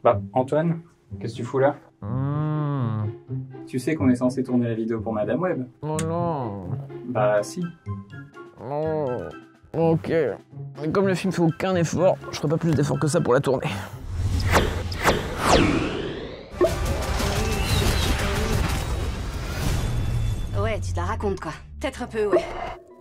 Bah, Antoine, qu'est-ce que tu fous là? Hmm. Tu sais qu'on est censé tourner la vidéo pour Madame Web? Oh non. Bah si. Oh. Ok. Mais comme le film fait aucun effort, je ferai pas plus d'efforts que ça pour la tourner. Ouais, tu te la racontes quoi. Peut-être un peu, ouais.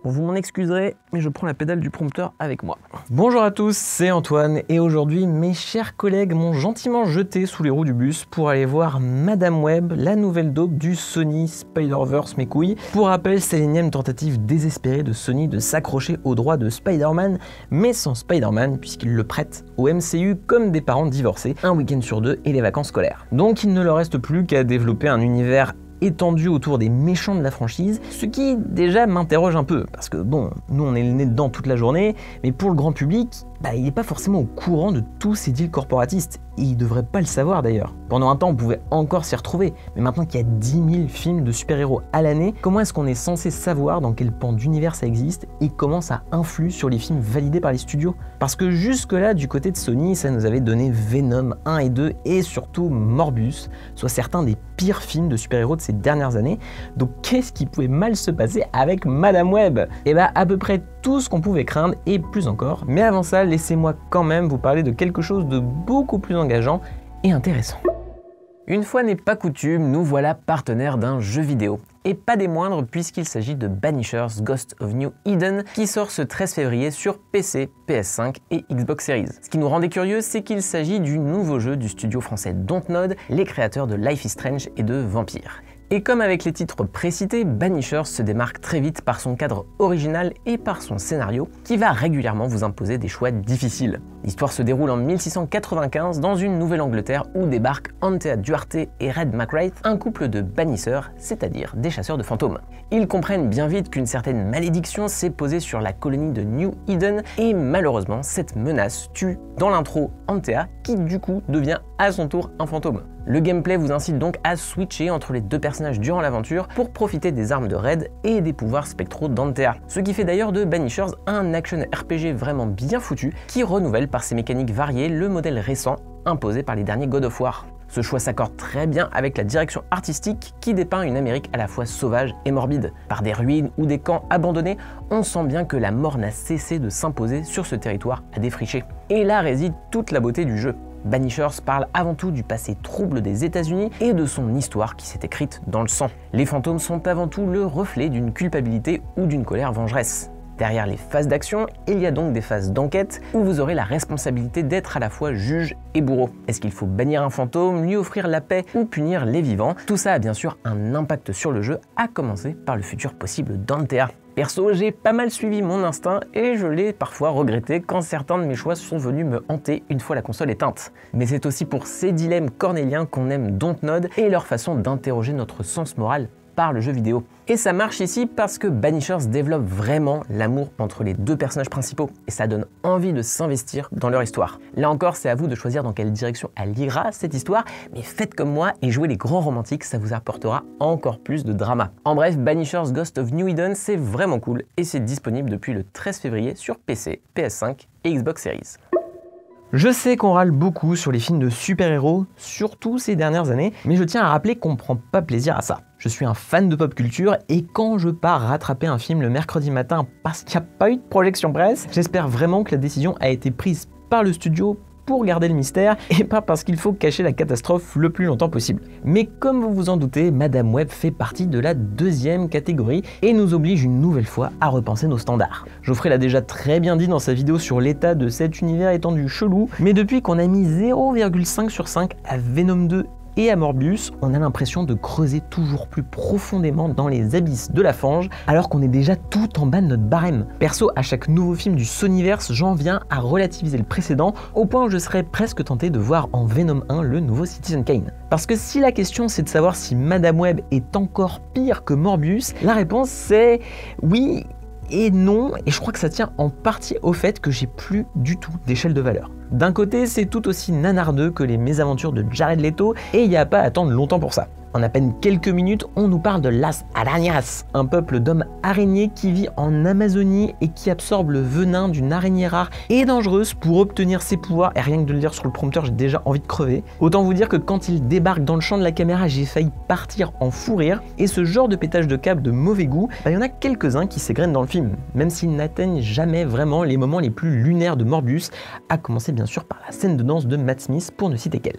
Bon, vous m'en excuserez, mais je prends la pédale du prompteur avec moi. Bonjour à tous, c'est Antoine, et aujourd'hui, mes chers collègues m'ont gentiment jeté sous les roues du bus pour aller voir Madame Web, la nouvelle dope du Sony Spider-Verse mes couilles. Pour rappel, c'est l'énième tentative désespérée de Sony de s'accrocher aux droits de Spider-Man, mais sans Spider-Man, puisqu'il le prête au MCU comme des parents divorcés, un week-end sur deux et les vacances scolaires. Donc il ne leur reste plus qu'à développer un univers étendu autour des méchants de la franchise, ce qui déjà m'interroge un peu, parce que bon, nous on est le nez dedans toute la journée, mais pour le grand public, il n'est pas forcément au courant de tous ces deals corporatistes, et il devrait pas le savoir d'ailleurs. Pendant un temps on pouvait encore s'y retrouver, mais maintenant qu'il y a 10 000 films de super-héros à l'année, comment est-ce qu'on est censé savoir dans quel pan d'univers ça existe, et comment ça influe sur les films validés par les studios? Parce que jusque là, du côté de Sony, ça nous avait donné Venom 1 et 2, et surtout Morbius, soit certains des pires films de super-héros de ces dernières années. Donc qu'est-ce qui pouvait mal se passer avec Madame Web? Et à peu près tout ce qu'on pouvait craindre, et plus encore. Mais avant ça, laissez-moi quand même vous parler de quelque chose de beaucoup plus engageant et intéressant. Une fois n'est pas coutume, nous voilà partenaires d'un jeu vidéo. Et pas des moindres puisqu'il s'agit de Banishers Ghost of New Eden qui sort ce 13 février sur PC, PS5 et Xbox Series. Ce qui nous rendait curieux, c'est qu'il s'agit du nouveau jeu du studio français Dontnod, les créateurs de Life is Strange et de Vampire. Et comme avec les titres précités, Banishers se démarque très vite par son cadre original et par son scénario qui va régulièrement vous imposer des choix difficiles. L'histoire se déroule en 1695 dans une Nouvelle-Angleterre où débarquent Antea Duarte et Red McWraith, un couple de bannisseurs, c'est-à-dire des chasseurs de fantômes. Ils comprennent bien vite qu'une certaine malédiction s'est posée sur la colonie de New Eden et malheureusement cette menace tue dans l'intro Antea qui du coup devient à son tour un fantôme. Le gameplay vous incite donc à switcher entre les deux personnages durant l'aventure pour profiter des armes de Red et des pouvoirs spectraux d'Antea. Ce qui fait d'ailleurs de Banishers un action RPG vraiment bien foutu qui renouvelle par ses mécaniques variées le modèle récent imposé par les derniers God of War. Ce choix s'accorde très bien avec la direction artistique qui dépeint une Amérique à la fois sauvage et morbide. Par des ruines ou des camps abandonnés, on sent bien que la mort n'a cessé de s'imposer sur ce territoire à défricher. Et là réside toute la beauté du jeu. Banishers parle avant tout du passé trouble des États-Unis et de son histoire qui s'est écrite dans le sang. Les fantômes sont avant tout le reflet d'une culpabilité ou d'une colère vengeresse. Derrière les phases d'action, il y a donc des phases d'enquête où vous aurez la responsabilité d'être à la fois juge et bourreau. Est-ce qu'il faut bannir un fantôme, lui offrir la paix ou punir les vivants? Tout ça a bien sûr un impact sur le jeu, à commencer par le futur possible d'Antea. Perso, j'ai pas mal suivi mon instinct et je l'ai parfois regretté quand certains de mes choix sont venus me hanter une fois la console éteinte. Mais c'est aussi pour ces dilemmes cornéliens qu'on aime Dontnod et leur façon d'interroger notre sens moral par le jeu vidéo. Et ça marche ici parce que Banishers développe vraiment l'amour entre les deux personnages principaux et ça donne envie de s'investir dans leur histoire. Là encore, c'est à vous de choisir dans quelle direction elle ira cette histoire, mais faites comme moi et jouez les grands romantiques, ça vous apportera encore plus de drama. En bref, Banishers Ghost of New Eden, c'est vraiment cool et c'est disponible depuis le 13 février sur PC, PS5 et Xbox Series. Je sais qu'on râle beaucoup sur les films de super-héros, surtout ces dernières années, mais je tiens à rappeler qu'on prend pas plaisir à ça. Je suis un fan de pop culture et quand je pars rattraper un film le mercredi matin parce qu'il n'y a pas eu de projection presse, j'espère vraiment que la décision a été prise par le studio pour garder le mystère et pas parce qu'il faut cacher la catastrophe le plus longtemps possible. Mais comme vous vous en doutez, Madame Web fait partie de la deuxième catégorie et nous oblige une nouvelle fois à repenser nos standards. Geoffrey l'a déjà très bien dit dans sa vidéo sur l'état de cet univers étendu chelou, mais depuis qu'on a mis 0,5 sur 5 à Venom 2 et à Morbius, on a l'impression de creuser toujours plus profondément dans les abysses de la fange, alors qu'on est déjà tout en bas de notre barème. Perso, à chaque nouveau film du Sonyverse, j'en viens à relativiser le précédent, au point où je serais presque tenté de voir en Venom 1 le nouveau Citizen Kane. Parce que si la question c'est de savoir si Madame Web est encore pire que Morbius, la réponse c'est oui et non, et je crois que ça tient en partie au fait que j'ai plus du tout d'échelle de valeur. D'un côté, c'est tout aussi nanardeux que les mésaventures de Jared Leto, et il n'y a pas à attendre longtemps pour ça. En à peine quelques minutes, on nous parle de Las Arañas, un peuple d'hommes araignées qui vit en Amazonie et qui absorbe le venin d'une araignée rare et dangereuse pour obtenir ses pouvoirs. Et rien que de le lire sur le prompteur, j'ai déjà envie de crever. Autant vous dire que quand il débarque dans le champ de la caméra, j'ai failli partir en fou rire. Et ce genre de pétage de câble de mauvais goût, il y en a quelques-uns qui s'égrènent dans le film, même s'ils n'atteignent jamais vraiment les moments les plus lunaires de Morbius, à commencer bien sûr par la scène de danse de Matt Smith, pour ne citer qu'elle.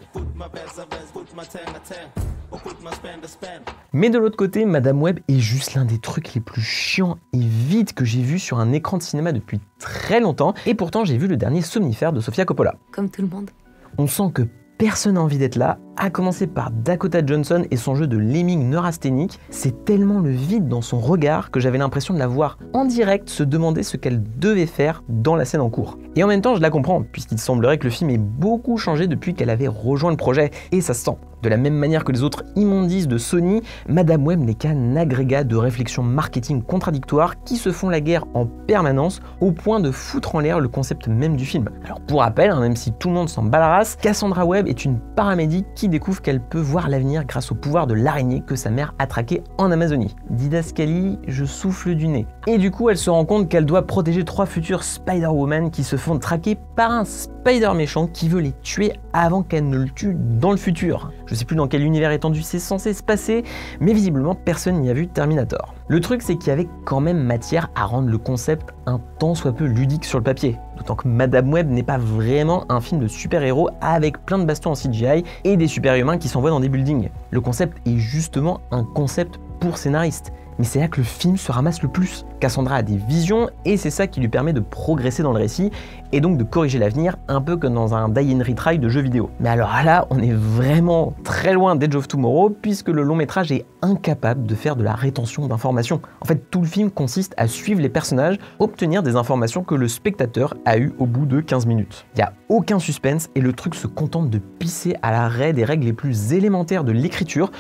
Mais de l'autre côté, Madame Web est juste l'un des trucs les plus chiants et vides que j'ai vu sur un écran de cinéma depuis très longtemps, et pourtant j'ai vu le dernier Somnifère de Sofia Coppola. Comme tout le monde. On sent que personne n'a envie d'être là, à commencer par Dakota Johnson et son jeu de lemming neurasthénique. C'est tellement le vide dans son regard que j'avais l'impression de la voir en direct se demander ce qu'elle devait faire dans la scène en cours. Et en même temps, je la comprends, puisqu'il semblerait que le film ait beaucoup changé depuis qu'elle avait rejoint le projet, et ça se sent. De la même manière que les autres immondices de Sony, Madame Web n'est qu'un agrégat de réflexions marketing contradictoires qui se font la guerre en permanence au point de foutre en l'air le concept même du film. Alors pour rappel, même si tout le monde s'en bat la race, Cassandra Webb est une paramédic qui découvre qu'elle peut voir l'avenir grâce au pouvoir de l'araignée que sa mère a traqué en Amazonie. Didascalie, je souffle du nez. Et du coup, elle se rend compte qu'elle doit protéger 3 futures Spider-Woman qui se font traquer par un Spider méchant qui veut les tuer avant qu'elle ne le tue dans le futur. Je sais plus dans quel univers étendu c'est censé se passer, mais visiblement personne n'y a vu Terminator. Le truc, c'est qu'il y avait quand même matière à rendre le concept un tant soit peu ludique sur le papier. D'autant que Madame Web n'est pas vraiment un film de super-héros avec plein de bastons en CGI et des super-humains qui s'envoient dans des buildings. Le concept est justement un concept pour scénaristes. Mais c'est là que le film se ramasse le plus. Cassandra a des visions et c'est ça qui lui permet de progresser dans le récit et donc de corriger l'avenir, un peu comme dans un die and retry de jeu vidéo. Mais alors là, on est vraiment très loin d'Edge of Tomorrow puisque le long métrage est incapable de faire de la rétention d'informations. En fait, tout le film consiste à suivre les personnages, obtenir des informations que le spectateur a eues au bout de 15 minutes. Il n'y a aucun suspense et le truc se contente de pisser à l'arrêt des règles les plus élémentaires de l'écriture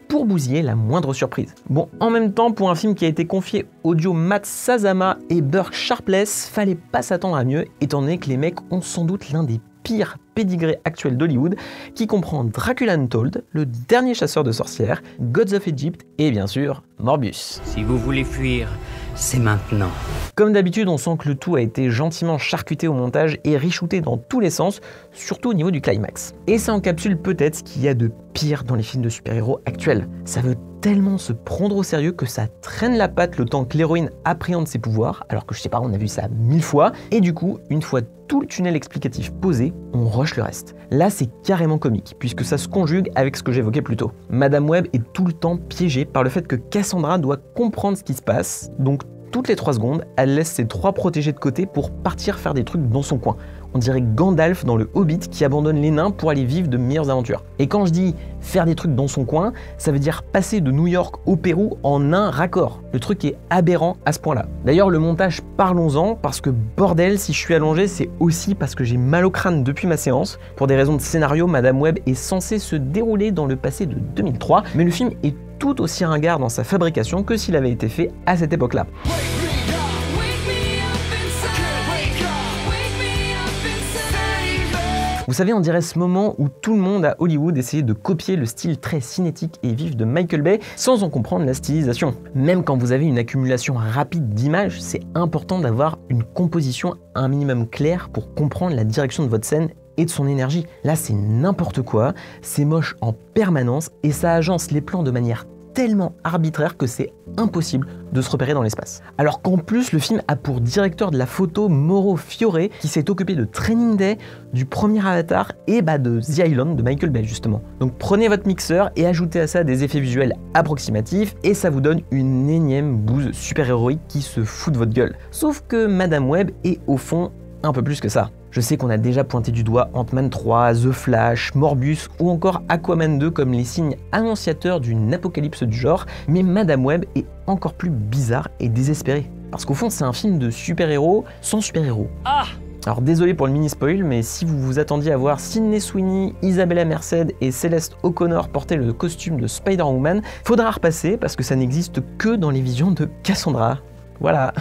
pour bousiller la moindre surprise. Bon, en même temps, pour un film qui a été confié au duo Matt Sazama et Burke Sharpless, fallait pas s'attendre à mieux, étant donné que les mecs ont sans doute l'un des pires pédigrés actuels d'Hollywood, qui comprend Dracula Untold, Le Dernier Chasseur de Sorcières, Gods of Egypt et bien sûr Morbius. Si vous voulez fuir, c'est maintenant. Comme d'habitude, on sent que le tout a été gentiment charcuté au montage et reshooté dans tous les sens, surtout au niveau du climax. Et ça encapsule peut-être ce qu'il y a de pire dans les films de super-héros actuels. Ça veut tellement se prendre au sérieux que ça traîne la patte le temps que l'héroïne appréhende ses pouvoirs, alors que je sais pas, on a vu ça 1000 fois, et du coup, une fois tout le tunnel explicatif posé, on rush le reste. Là, c'est carrément comique, puisque ça se conjugue avec ce que j'évoquais plus tôt. Madame Web est tout le temps piégée par le fait que Cassandra doit comprendre ce qui se passe, donc toutes les 3 secondes, elle laisse ses 3 protégés de côté pour partir faire des trucs dans son coin. On dirait Gandalf dans le Hobbit qui abandonne les nains pour aller vivre de meilleures aventures. Et quand je dis faire des trucs dans son coin, ça veut dire passer de New York au Pérou en un raccord. Le truc est aberrant à ce point-là. D'ailleurs, le montage, parlons-en, parce que bordel, si je suis allongé, c'est aussi parce que j'ai mal au crâne depuis ma séance. Pour des raisons de scénario, Madame Web est censée se dérouler dans le passé de 2003, mais le film est tout aussi ringard dans sa fabrication que s'il avait été fait à cette époque-là. Vous savez, on dirait ce moment où tout le monde à Hollywood essayait de copier le style très cinétique et vif de Michael Bay sans en comprendre la stylisation. Même quand vous avez une accumulation rapide d'images, c'est important d'avoir une composition un minimum claire pour comprendre la direction de votre scène et de son énergie. Là, c'est n'importe quoi, c'est moche en permanence et ça agence les plans de manière tellement arbitraire que c'est impossible de se repérer dans l'espace. Alors qu'en plus, le film a pour directeur de la photo Mauro Fiore, qui s'est occupé de Training Day, du premier Avatar et de The Island de Michael Bay justement. Donc prenez votre mixeur et ajoutez à ça des effets visuels approximatifs et ça vous donne une énième bouse super-héroïque qui se fout de votre gueule. Sauf que Madame Web est au fond un peu plus que ça. Je sais qu'on a déjà pointé du doigt Ant-Man 3, The Flash, Morbius ou encore Aquaman 2 comme les signes annonciateurs d'une apocalypse du genre, mais Madame Web est encore plus bizarre et désespérée. Parce qu'au fond, c'est un film de super-héros sans super-héros. Alors désolé pour le mini-spoil, mais si vous vous attendiez à voir Sydney Sweeney, Isabella Merced et Céleste O'Connor porter le costume de Spider-Woman, faudra repasser parce que ça n'existe que dans les visions de Cassandra. Voilà.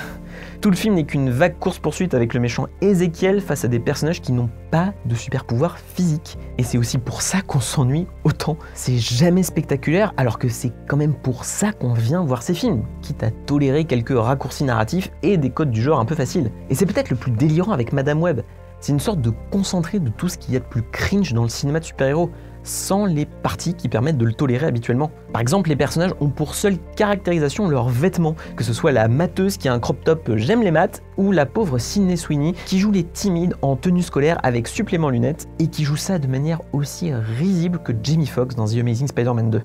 Tout le film n'est qu'une vague course-poursuite avec le méchant Ezekiel face à des personnages qui n'ont pas de super pouvoirs physiques. Et c'est aussi pour ça qu'on s'ennuie autant. C'est jamais spectaculaire, alors que c'est quand même pour ça qu'on vient voir ces films, quitte à tolérer quelques raccourcis narratifs et des codes du genre un peu faciles. Et c'est peut-être le plus délirant avec Madame Web. C'est une sorte de concentré de tout ce qu'il y a de plus cringe dans le cinéma de super-héros, sans les parties qui permettent de le tolérer habituellement. Par exemple, les personnages ont pour seule caractérisation leurs vêtements, que ce soit la mateuse qui a un crop top j'aime les maths, ou la pauvre Sydney Sweeney qui joue les timides en tenue scolaire avec supplément lunettes, et qui joue ça de manière aussi risible que Jamie Foxx dans The Amazing Spider-Man 2.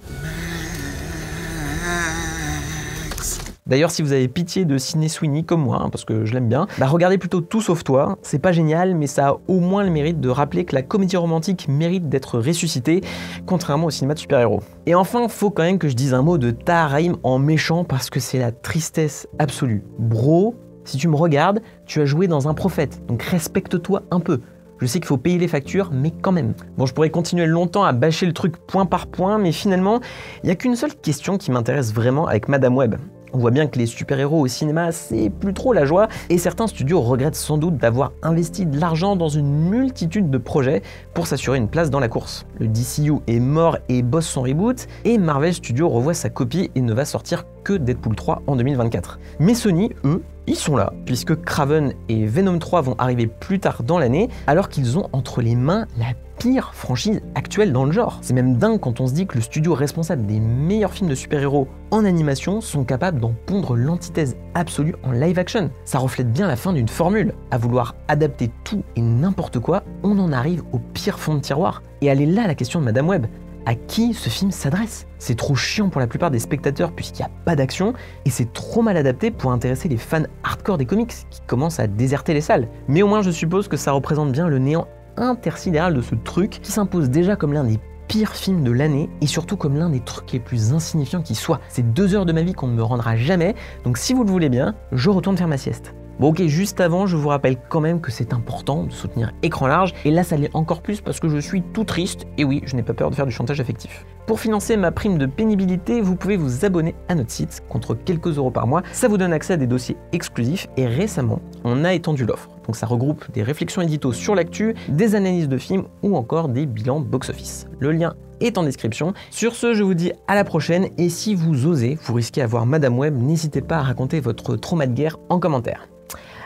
D'ailleurs, si vous avez pitié de Sydney Sweeney comme moi, parce que je l'aime bien, regardez plutôt Tout sauf toi. C'est pas génial, mais ça a au moins le mérite de rappeler que la comédie romantique mérite d'être ressuscitée, contrairement au cinéma de super-héros. Et enfin, faut quand même que je dise un mot de Tahar Rahim en méchant, parce que c'est la tristesse absolue. Bro, si tu me regardes, tu as joué dans Un prophète, donc respecte-toi un peu. Je sais qu'il faut payer les factures, mais quand même. Bon, je pourrais continuer longtemps à bâcher le truc point par point, mais finalement, il n'y a qu'une seule question qui m'intéresse vraiment avec Madame Web. On voit bien que les super-héros au cinéma, c'est plus trop la joie, et certains studios regrettent sans doute d'avoir investi de l'argent dans une multitude de projets pour s'assurer une place dans la course. Le DCU est mort et bosse son reboot, et Marvel Studios revoit sa copie et ne va sortir que Deadpool 3 en 2024. Mais Sony, eux, ils sont là, puisque Kraven et Venom 3 vont arriver plus tard dans l'année, alors qu'ils ont entre les mains la pire franchise actuelle dans le genre. C'est même dingue quand on se dit que le studio responsable des meilleurs films de super-héros en animation sont capables d'en pondre l'antithèse absolue en live action. Ça reflète bien la fin d'une formule. À vouloir adapter tout et n'importe quoi, on en arrive au pire fond de tiroir. Et elle est là la question de Madame Web. À qui ce film s'adresse? C'est trop chiant pour la plupart des spectateurs puisqu'il n'y a pas d'action, et c'est trop mal adapté pour intéresser les fans hardcore des comics qui commencent à déserter les salles. Mais au moins je suppose que ça représente bien le néant intersidéral de ce truc qui s'impose déjà comme l'un des pires films de l'année et surtout comme l'un des trucs les plus insignifiants qui soient. C'est 2 heures de ma vie qu'on ne me rendra jamais, donc si vous le voulez bien, je retourne faire ma sieste. Bon ok, juste avant, je vous rappelle quand même que c'est important de soutenir Écran Large, et là ça l'est encore plus parce que je suis tout triste, et oui, je n'ai pas peur de faire du chantage affectif. Pour financer ma prime de pénibilité, vous pouvez vous abonner à notre site contre quelques euros par mois, ça vous donne accès à des dossiers exclusifs, et récemment, on a étendu l'offre. Donc ça regroupe des réflexions édito sur l'actu, des analyses de films ou encore des bilans box-office. Le lien est en description. Sur ce, je vous dis à la prochaine, et si vous osez, vous risquez à voir Madame Web, n'hésitez pas à raconter votre trauma de guerre en commentaire.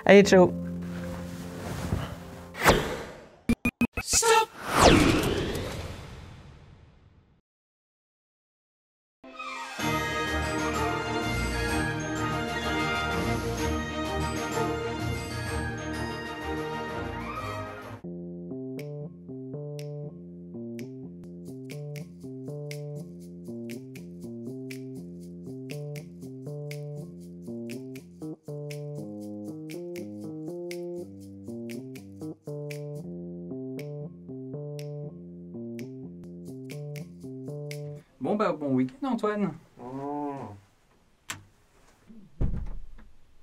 Allez, ciao! Bon week-end Antoine. Oh.